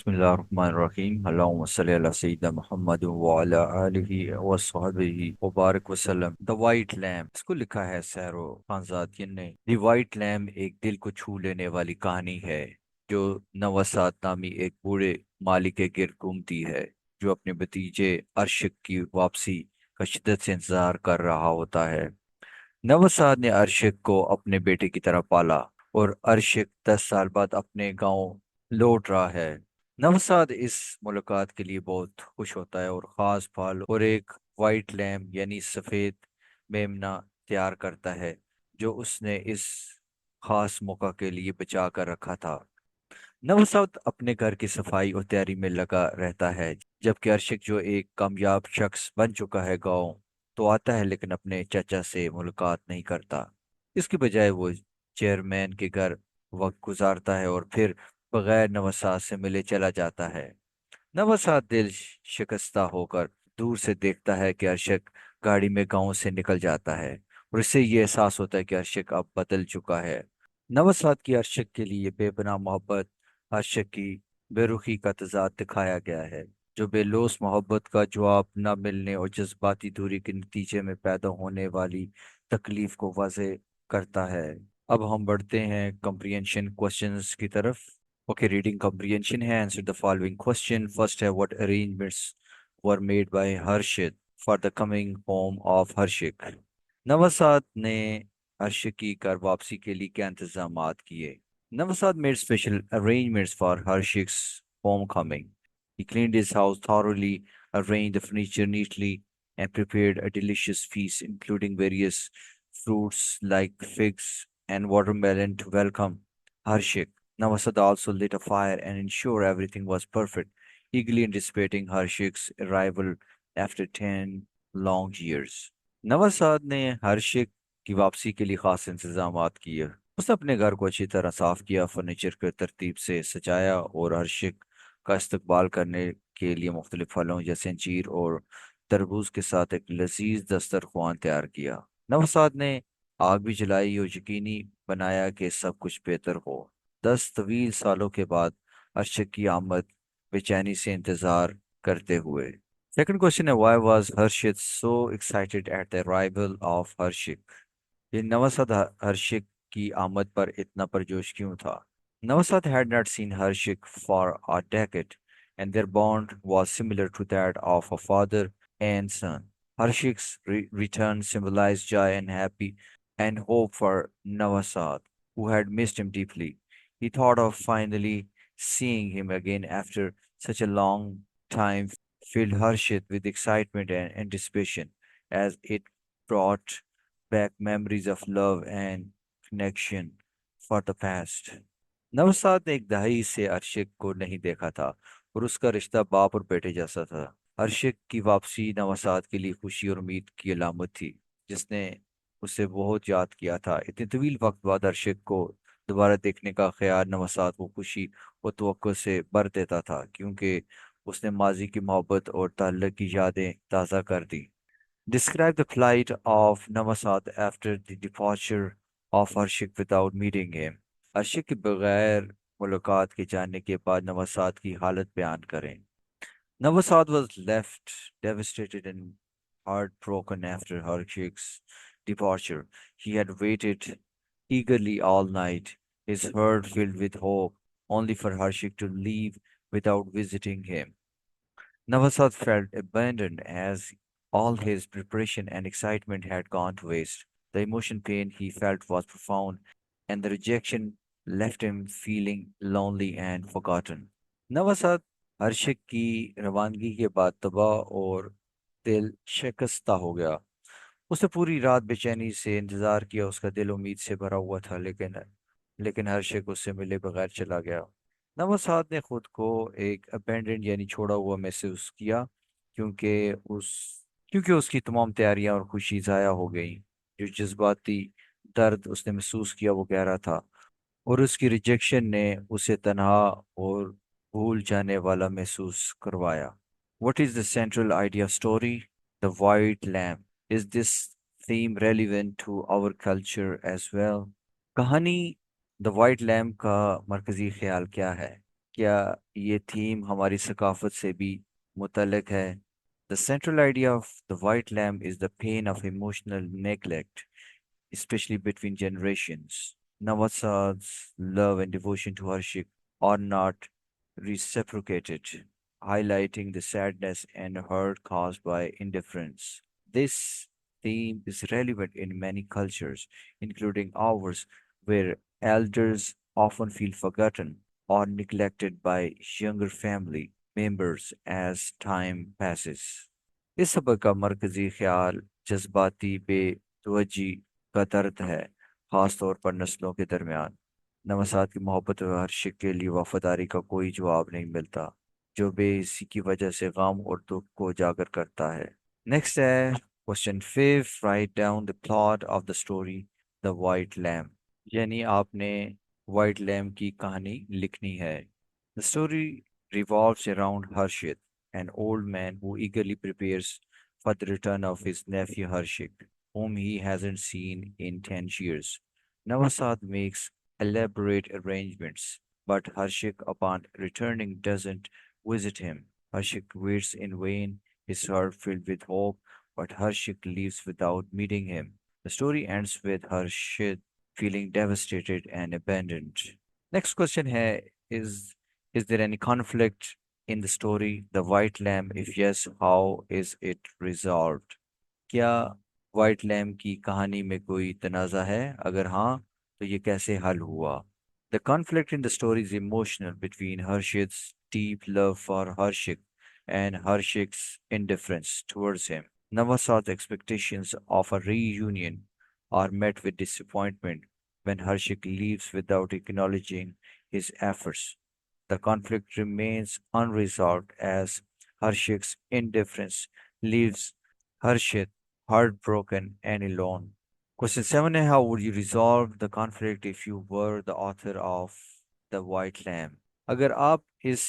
बिस्मिल्लाहिर्रहमानिर्रहीम अल्लाहुम्मा सल्ली अला सय्यिदिना मुहम्मद व अला आलिहि व सहबिहि व बारिक वसल्लम। द वाइट लैम्प, इसको लिखा है सैरो खानजादियन ने। द वाइट लैम्प एक दिल को छू लेने वाली कहानी है जो नवासात नामी एक बूढ़े माली के गिर्द घूमती है, जो अपने भतीजे अरशक की वापसी का शिद्दत से इंतजार कर रहा होता है। नवासात ने अरशक को अपने बेटे की तरह पाला और अरशक 10 साल बाद अपने गांव लौट रहा है। नवसाद इस मुलाकात के लिए बहुत खुश होता है और खास फल और एक वाइट लैम्प यानी सफेद मेमना तैयार करता है, जो उसने इस खास मौका के लिए बचा कर रखा था। नवसाद अपने घर की सफाई और तैयारी में लगा रहता है, जबकि अर्शक जो एक कामयाब शख्स बन चुका है गाँव तो आता है, लेकिन अपने चाचा से मुलाकात नहीं करता। इसकी बजाय वो चेयरमैन के घर वक्त गुजारता है और फिर बगैर नवसाद से मिले चला जाता है। नवसाद दिल शिकस्ता होकर दूर से देखता है कि अर्शक गाड़ी में गांव से निकल जाता है, और इससे ये एहसास होता है कि अर्शक अब बदल चुका है। नवसाद की अर्शक के लिए बेपनाह मोहब्बत, अर्शक की बेरुखी का तजाद दिखाया गया है, जो बेलौस मोहब्बत का जवाब न मिलने और जज्बाती दूरी के नतीजे में पैदा होने वाली तकलीफ को वाज़ेह करता है। अब हम बढ़ते हैं कंप्रिहेंशन क्वेश्चंस की तरफ। ओके, रीडिंग comprehension है। Answer the following question. First है, what arrangements were made by Harshit for the coming home of Harshik? नवसाद ने हर्षिक की घर वापसी के लिए क्या इंतजामात किए? नवसाद made special arrangements for Harshik's homecoming. He cleaned his house thoroughly, arranged the furniture neatly, and prepared a delicious feast, including various fruits like figs and watermelon to welcome Harshik. Navasad also lit a fire and ensured everything was perfect, eagerly anticipating Harshik's arrival after 10 long years. नवासाद ने हर्षिक की वापसी के लिए खास इंतजामात किए। उसने अपने घर को अच्छी तरह साफ किया, फर्नीचर को तरतीब से सजाया और हर्षिक का इस्तकबाल करने के लिए मुख्तलिफ फलों जैसे अंजीर और तरबूज के साथ एक लजीज दस्तरख्वान तैयार किया। नवासाद ने आग भी जलाई और यकीनी बनाया कि सब कुछ बेहतर हो। 10 तवील सालों के बाद अर्शक की आमद बेचैनी से इंतजार करते हुए। Second question है, why was Harshit so excited at the arrival of Harshik? ये नवासाद हर्षिक की आमद पर इतना परजोश क्यों था? नवासाद had not seen Harshik for a decade, and their bond was similar to that of a father and son. Harshik's return symbolized joy and happy and hope for Navasad, who had missed him deeply. He thought of finally seeing him again after such a long time filled Harshit with excitement and anticipation, as it brought back memories of love and connection for the past. नवसाद ने एक दहाई से अर्शिक को नहीं देखा था और उसका रिश्ता बाप और बेटे जैसा था। अर्शिक की वापसी नवसाद के लिए खुशी और उम्मीद की अलामत थी, जिसने उसे बहुत याद किया था। इतने तवील वक्त बाद अर्शिक को दोबारा देखने का ख्याल नवसाद को खुशी और तवक्को से भर देता था, क्योंकि उसने माजी की मोहब्बत और ताल्लुक की यादें ताज़ा कर दी। Describe the flight of Navasad after the departure of Harshik without meeting him. अर्शिक के बगैर मुलाकात के जाने के बाद नवासाद की हालत बयान करें। Navasad was left devastated and heartbroken after Harshik's departure. He had waited eagerly all night, his heart filled with hope, only for Harshik to leave without visiting him. Navasad felt abandoned as all his preparation and excitement had gone to waste. The emotion pain he felt was profound, and the rejection left him feeling lonely and forgotten. नवासाद हर्षिक की रवानगी के बाद तबाह और दिल शिकस्ता हो गया। उसने पूरी रात बेचैनी से इंतजार किया, उसका दिल उम्मीद से भरा हुआ था, लेकिन हर्षिक उससे मिले बगैर चला गया। नवासाद ने खुद को एक अबेंडेंड यानी छोड़ा हुआ महसूस किया, क्योंकि उस क्योंकि उसकी तमाम तैयारियां और खुशी जाया हो गई। जो जज्बाती दर्द उसने महसूस किया वो गहरा था, और उसकी रिजेक्शन ने उसे तन्हा और भूल जाने वाला महसूस करवाया। What is the central idea story? The white lamp. Is this theme relevant to our culture as well? कहानी द वाइट लैम्प का मरकजी ख्याल क्या है? क्या ये थीम हमारी सकाफत से भी मुतल्लिक है? The central idea of the white lamp is the pain of emotional neglect, especially between generations. Nawaz's love and devotion to Harshik are not reciprocated, highlighting the sadness and hurt caused by indifference. This theme is relevant in many cultures, including ours, where elders often feel forgotten or neglected by younger family members as time passes. इस सबक का मरकजी ख्याल जज्बाती बेतवजी का दर्द है, खास तौर पर नस्लों के दरमियान। नवसात की मोहब्बत और हर्ष के लिए वफादारी का कोई जवाब नहीं मिलता, जो बेइसी की वजह से गम और दुख को उजागर करता है। नेक्स्ट है question 5, write down the plot of the story the white lamp. यानी आपने वाइट लैम्प की कहानी लिखनी है। The story revolves around Harshit, an old man who eagerly prepares for the return of his nephew Harshik, whom he hasn't seen in 10 years. Navasad makes elaborate arrangements, but Harshik, upon returning, doesn't visit him. Harshik waits in vain, his heart filled with hope, but Harshik leaves without meeting him. The story ends with Harshit feeling devastated and abandoned. Next question hai, is there any conflict in the story, The White Lamb? If yes, how is it resolved? क्या white lamp की कहानी में कोई तनाज़ा है? अगर हाँ, तो ये कैसे हल हुआ? The conflict in the story is emotional between Harshit's deep love for Harshik and Harshik's indifference towards him. Navasad's expectations of a reunion are met with disappointment when Harshik leaves without acknowledging his efforts. The conflict remains unresolved as Harshik's indifference leaves Harshit heartbroken and alone. Question 7 है, how would you resolve the conflict if you were the author of The White Lamb? अगर आप इस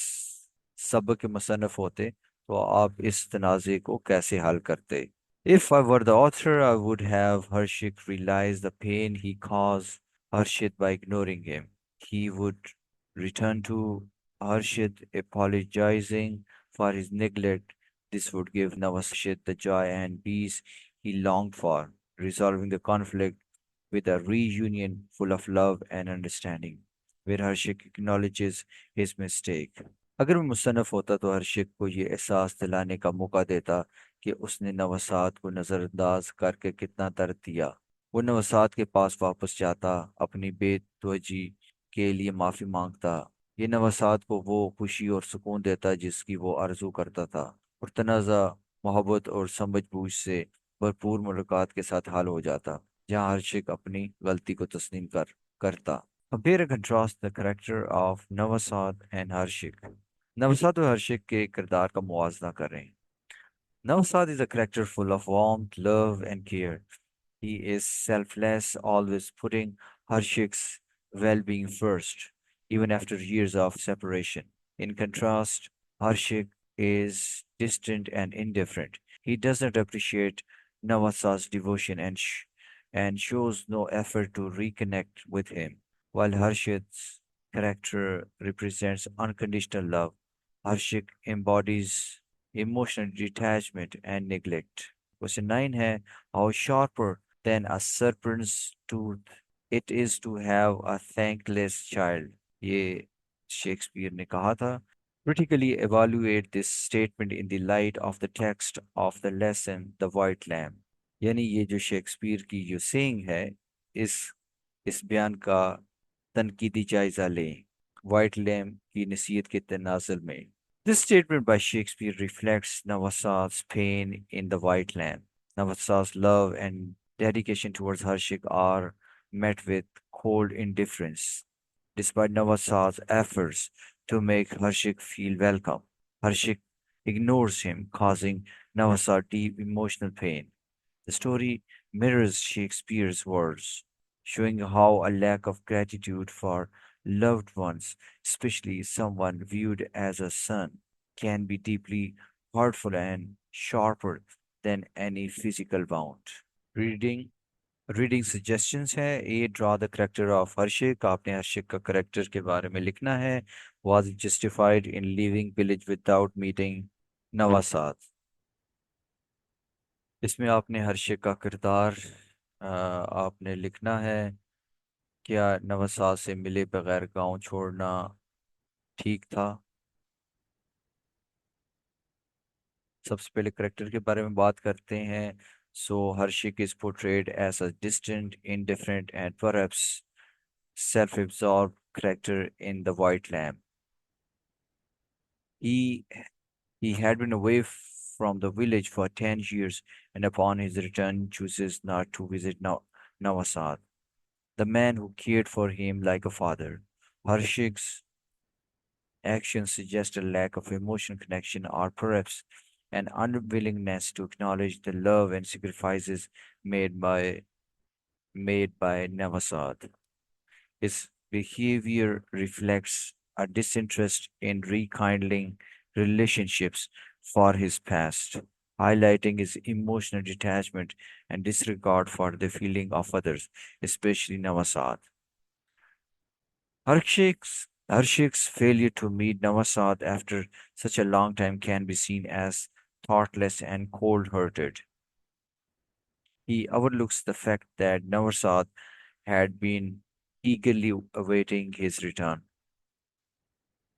सबक के मुसन्निफ होते तो आप इस तनाज़े को कैसे हल करते? If I were the author, I would have Harshit realize the pain he caused Harshit by ignoring him. He would return to Harshit apologizing for his neglect. This would give Harshit the joy and peace he longed for, resolving the conflict with a reunion full of love and understanding, where Harshit acknowledges his mistake. अगर मैं मुसन्नफ होता तो हर्षिक को ये एहसास दिलाने का मौका देता कि उसने नवसात को नज़रअंदाज करके कितना दर्द दिया। वो नवसात के पास वापस जाता, अपनी बेतवजी के लिए माफ़ी मांगता। ये नवसात को वो खुशी और सुकून देता जिसकी वो आरजू करता था, और तनाज़ा मोहब्बत और समझबूझ से भरपूर मुलाकात के साथ हल हो जाता, जहाँ हर्षिक अपनी गलती को तस्लीम करता। Compare and contrast the character of Navasad and Harshik. नवसाद और हर्षिक के किरदार का मुआवजा करें। Navasad is a character full of warmth, love, and care. He is selfless, always putting Harshik's well being first, even after years of separation. In contrast, Harshik is distant and indifferent. He does not appreciate Navasad's devotion and shows no effort to reconnect with him. While Harshit's character represents unconditional love, Harshik embodies emotional detachment and neglect. Question 9 है, how sharper than a serpent's tooth it is to have a thankless child. ये Shakespeare ने कहा था। Critically evaluate this statement in the light of the text of the lesson The White Lamb. यानी ये जो Shakespeare की जो saying है, इस इस बयान का तनकीदी जायजा लें वाइट लैम्प की नसीहत के तनाजुल में। This statement by Shakespeare reflects Navasad's pain in The White Lamb. Navasad's love and dedication towards Harshik are met with cold indifference. Despite Navasad's efforts to make Harshik feel welcome, Harshik ignores him, causing Navasad deep emotional pain. The story mirrors Shakespeare's words, showing how a lack of gratitude for loved ones, especially someone viewed as a son, can be deeply hurtful and sharper than any physical wound. Reading reading suggestions है। A, draw the character of Harshik. आपने हर्षिक का character के बारे में लिखना है। Was justified in leaving village without meeting नवासाद। इसमें आपने हर्षिक का किरदार आपने लिखना है। क्या नवासाद से मिले बगैर गांव छोड़ना ठीक था? सबसे पहले करेक्टर के बारे में बात करते हैं। So Harshik is portrayed as a distant, indifferent and perhaps self-absorbed character in The White Lamb. He he had been away from the village for 10 years, and upon his return chooses not to visit Nawasad, the man who cared for him like a father. Harshik's actions suggest a lack of emotional connection or perhaps an unwillingness to acknowledge the love and sacrifices made by made by Nawasad. His behavior reflects a disinterest in rekindling relationships for his past, highlighting his emotional detachment and disregard for the feeling of others, especially Nawasad. Harshik's failure to meet Nawasad after such a long time can be seen as thoughtless and cold-hearted. He overlooks the fact that Nawasad had been eagerly awaiting his return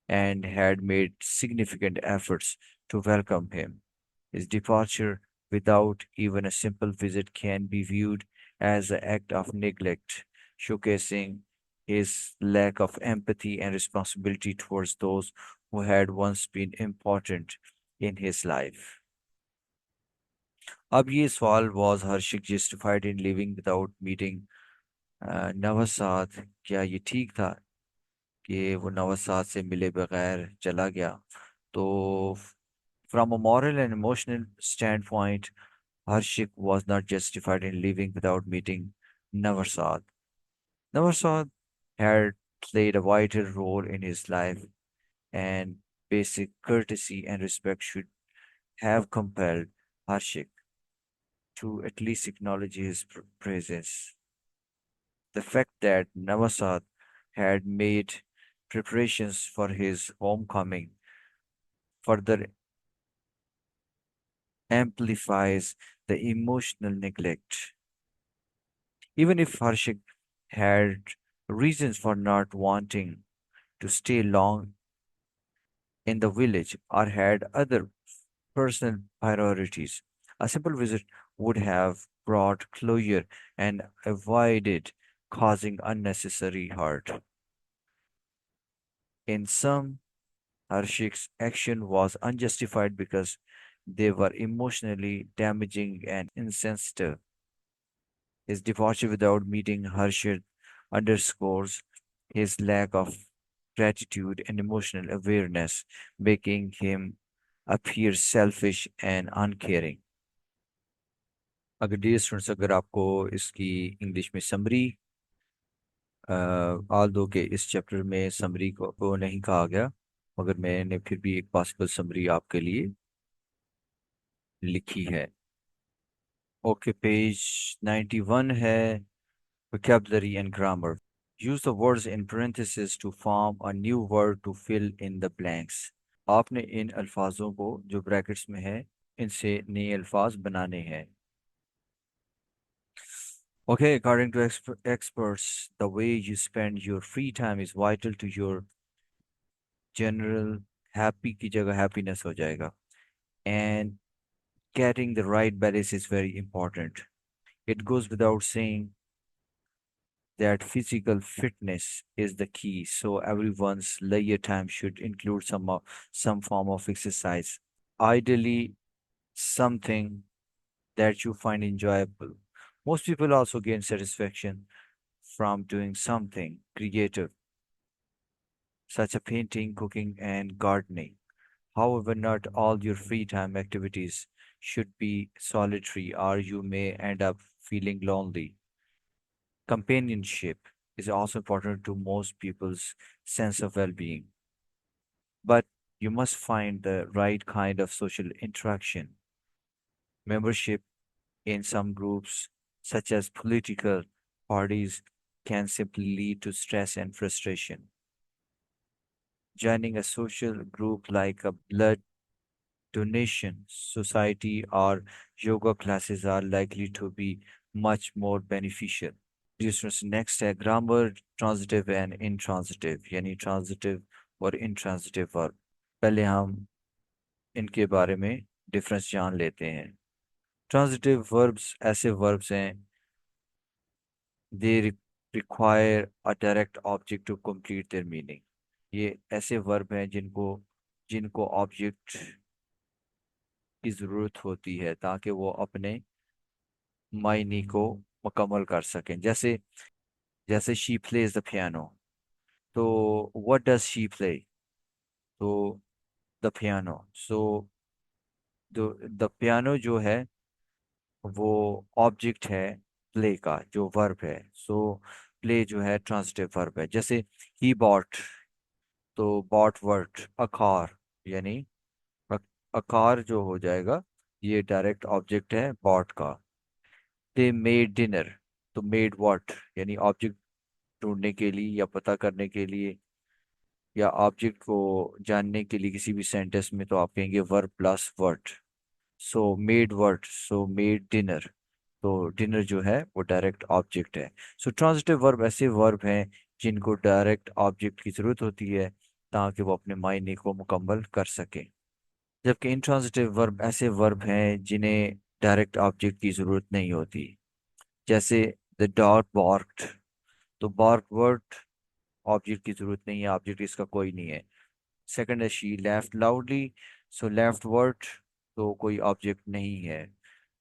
and had made significant efforts to welcome him. His departure without even a simple visit can be viewed as an act of neglect, showcasing his lack of empathy and responsibility towards those who had once been important in his life. अब ये सवाल, was हर्षिक justified in leaving without meeting नवसाद? क्या ये ठीक था कि वो नवसाद से मिले बगैर चला गया? तो from a moral and emotional standpoint, Harshik was not justified in leaving without meeting Navarsad. Navarsad had played a vital role in his life, and basic courtesy and respect should have compelled Harshik to at least acknowledge his presence. The fact that Navasad had made preparations for his homecoming further amplifies the emotional neglect. Even if Harshik had reasons for not wanting to stay long in the village or had other personal priorities, a simple visit would have brought closure and avoided causing unnecessary hurt. In sum, Harshik's action was unjustified because they were emotionally damaging and insensitive. His departure without meeting Harshit underscores his lack of gratitude and emotional awareness, making him appear selfish and uncaring. अगर dear students, अगर आपको इसकी English में summary, आल दो के इस chapter में summary को नहीं कहा गया, मगर मैंने फिर भी एक पॉसिबल समरी आपके लिए लिखी है। ओके, पेज 91 है। vocabulary and grammar. Use the words in parentheses to form a new word to fill in the blanks. आपने इन अल्फाजों को जो ब्रैकेट्स में है, इनसे नए अल्फाज बनाने हैं। Okay, according to experts, the way you spend your free time is vital to your general happy की जगह happiness हो जाएगा. And getting the right balance is very important. It goes without saying that physical fitness is the key, so everyone's leisure time should include some form of exercise. Ideally, something that you find enjoyable. Most people also gain satisfaction from doing something creative, such as painting, cooking, and gardening. However, not all your free time activities should be solitary, or you may end up feeling lonely. Companionship is also important to most people's sense of well being, but you must find the right kind of social interaction. Membership in some groups such as political parties, can simply lead to stress and frustration. Joining a social group like a blood donation society or yoga classes are likely to be much more beneficial. दूसरा next है grammar transitive and intransitive यानी transitive और intransitive verb. पहले हम इनके बारे में difference जान लेते हैं। ट्रांजिटिव वर्ब्स ऐसे वर्ब्स हैं they require a direct object to complete their meaning. ये ऐसे वर्ब हैं जिनको जिनको ऑब्जेक्ट की जरूरत होती है ताकि वो अपने मायने को मुकम्मल कर सकें। जैसे जैसे शी प्लेज द पियानो, तो व्हाट डज शी प्ले, तो the piano. So the piano जो है वो ऑब्जेक्ट है प्ले का जो वर्ब है। सो प्ले जो है ट्रांजिटिव वर्ब है। जैसे ही बॉट, तो बॉट वर्ड अकार यानी अकार जो हो जाएगा ये डायरेक्ट ऑब्जेक्ट है बॉट का। दे मेड डिनर, तो मेड व्हाट यानी ऑब्जेक्ट ढूंढने के लिए या पता करने के लिए या ऑब्जेक्ट को जानने के लिए किसी भी सेंटेंस में तो आप कहेंगे verb plus word. So made word, so made dinner, तो डिनर जो है वो डायरेक्ट ऑब्जेक्ट है। सो ट्रांजिटिव वर्ब ऐसे वर्ब हैं जिनको डायरेक्ट ऑब्जेक्ट की जरूरत होती है ताकि वो अपने मायने को मुकम्मल कर सके। जबकि इंट्रांजिटिव वर्ब ऐसे वर्ब हैं जिन्हें डायरेक्ट ऑब्जेक्ट की जरूरत नहीं होती। जैसे द डॉग बार्क्ड, तो बार्क वर्ड ऑब्जेक्ट की जरूरत नहीं है, ऑब्जेक्ट इसका कोई नहीं है। सेकंड है she left loudly, so left word तो कोई ऑब्जेक्ट नहीं है।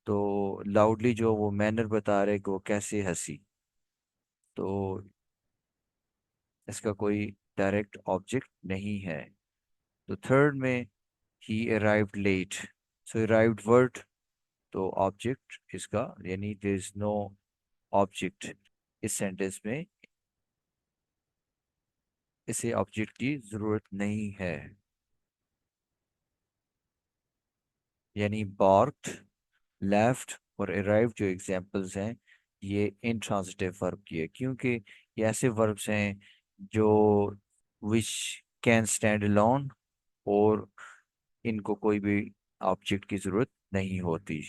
तो लाउडली जो वो मैनर बता रहे कि वो कैसे हंसी, तो इसका कोई डायरेक्ट ऑब्जेक्ट नहीं है। तो थर्ड में ही arrived late, so arrived word तो ऑब्जेक्ट इसका यानी देयर इज नो ऑब्जेक्ट इस सेंटेंस में, इसे ऑब्जेक्ट की जरूरत नहीं है। यानी बार्क्ड, लेफ्ट और अराइव जो एग्जांपल्स हैं ये इंट्रांजिटिव वर्ब की है, क्योंकि ये ऐसे वर्ब्स हैं जो विच कैन स्टैंड अलोन और इनको कोई भी ऑब्जेक्ट की जरूरत नहीं होती।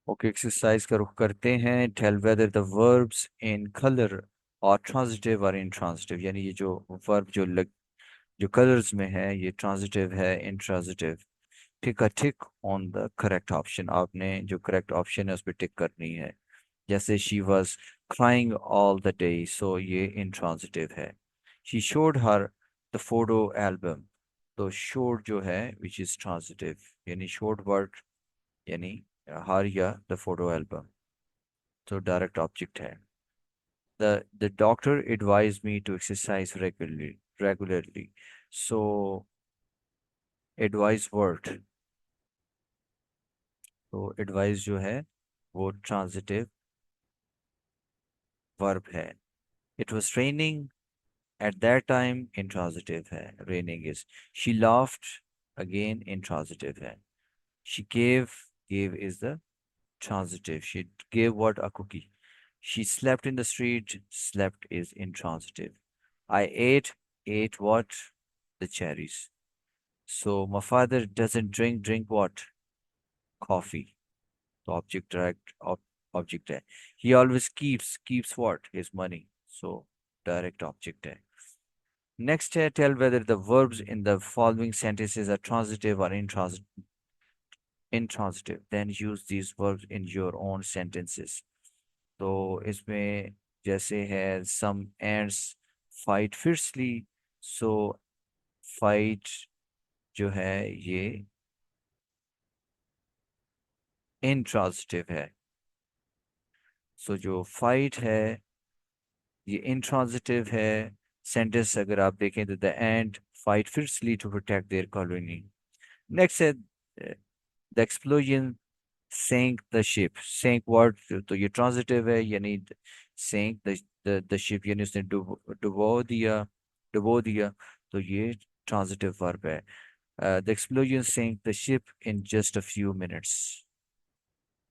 ओके, एक्सरसाइज का रुख करते हैं। Tell whether the verbs in colour और ट्रांजिटिव और इंट्रांजिटिव, यानी ये जो वर्ब जो कलर्स में है ये ट्रांजिटिव है intransitive. Tick a tick on the correct option, आपने जो करेक्ट ऑप्शन है उस पर टिक करनी है। जैसे she was crying all the day, so ये इंट्रांजिटिव है। She showed her the photo album, तो शोड जो है विच इज ट्रांजिटिव, यानी शोड वर्ड यानी हर या द फोटो एल्बम, तो डायरेक्ट ऑब्जेक्ट है। The doctor advised me to exercise regularly, so advice word, तो एडवाइस जो है वो ट्रांजिटिव वर्ब है। It was training at that time intransitive है, raining is। she laughed again intransitive है। she gave is the transitive, she gave what, a cookie। she slept in the street, slept is intransitive। I ate what, the cherries। so my father doesn't drink what, coffee, तो object direct object है। He always keeps what, his money, so direct object है। Next है tell whether the verbs in the following sentences are transitive और intransitive, then use these verbs in your own sentences। तो इसमें जैसे है some ants fight fiercely, so fight जो है ये intransitive है। सो जो फाइट है ये इंट्रांजिटिव है। सेंटेंस अगर आप देखें तो the ants fight fiercely to protect their colony. Next है the explosion sank the ship, sank word तो ये ट्रांजिटिव है, यानी sank द शिप यानी उसने डुबो दिया, तो ये ट्रांजिटिव वर्ब है। The explosion sank the ship in just a few minutes,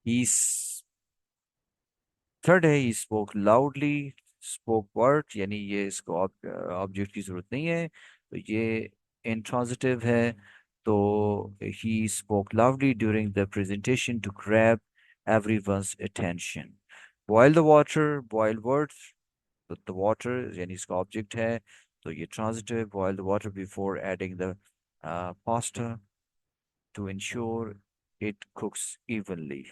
He's third है he spoke loudly, spoke word, यानी ये इसको ऑब्जेक्ट की जरूरत नहीं है, तो ये इंट्रांजिटिव है। तो he spoke loudly during the presentation to grab everyone's attention. Boil the water, boil word, तो द वाटर यानी इसका ऑब्जेक्ट है, तो ये transitive, boil the water before adding the pasta to ensure it cooks evenly.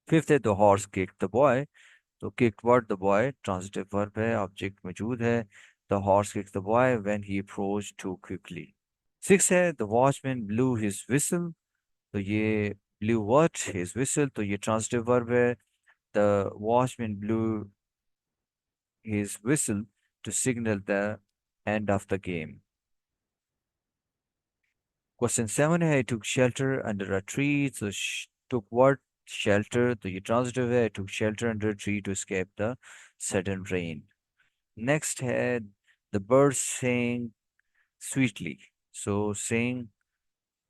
Fifth है the horse kick the boy, तो kicked what the boy, transitive verb है, object मौजूद है। The horse kicked the boy when he approached too quickly। Six है the watchman blew his whistle, तो ये blew what, his whistle, तो ये transitive verb है। The watchman blew his whistle to signal the end of the game। Question seven है took shelter under a tree, तो took what, shelter, तो ये transitive है, took shelter under a tree to escape the sudden rain। Next है the birds sing sweetly। So sing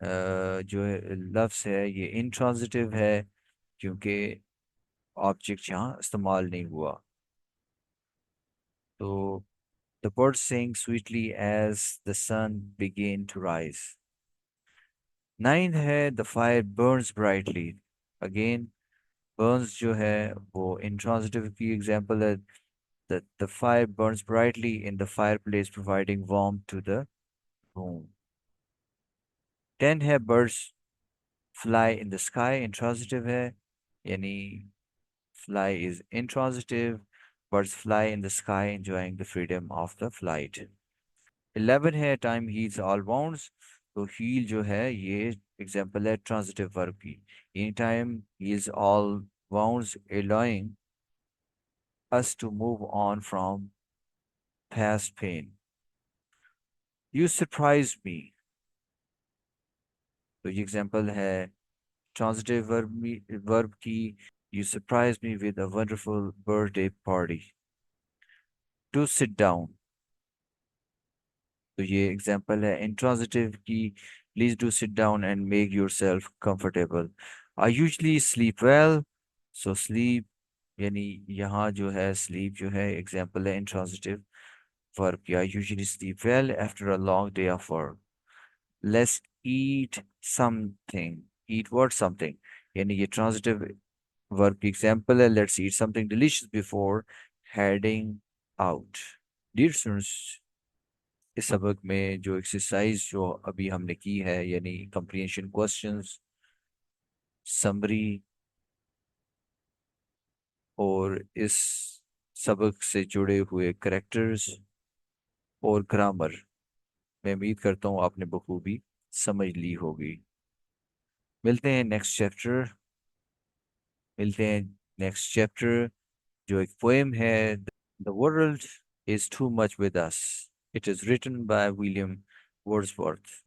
जो है लफ्ज है ये इंट्रांजिटिव है, क्योंकि ऑब्जेक्ट यहाँ इस्तेमाल नहीं हुआ। तो the birds sing sweetly as the sun began to rise। Nine है the fire burns brightly। Again burns जो है वो इंट्रांजिटिव की एग्जांपल है। The fire burns brightly in the fireplace providing warmth to the room। 10 है birds fly in the sky, intransitive है, यानी fly is intransitive, birds fly in the sky enjoying the freedom of the flight। 11 है time heals all wounds, तो heal जो है ये example है transitive verb की। Any time heals all wounds allowing us to move on from past pain। You surprised me, तो ये example है ट्रांजिटिव वर्ब की। You surprised me with a wonderful birthday party। To sit down, तो ये example है intransitive की। Please do sit down and make your self comfortable. I usually sleep well, so sleep यानी यहाँ जो है स्लीप जो है एग्जाम्पल है इंट्रांजिटिव वर्ब की। I usually sleep well after a long day of work. Let's eat something, eat what, something, यानी ये ट्रांजिटिव वर्ब की एग्जाम्पल है। Let's eat something delicious before heading out. Dear students, इस सबक में जो एक्सरसाइज जो अभी हमने की है, यानी कंप्रीहेंशन क्वेश्चंस, समरी, और इस सबक से जुड़े हुए करेक्टर्स और ग्रामर, मैं उम्मीद करता हूँ आपने बखूबी समझ ली होगी। मिलते हैं नेक्स्ट चैप्टर, मिलते हैं नेक्स्ट चैप्टर जो एक पोएम है, the world is too much with us. It is written by William Wordsworth.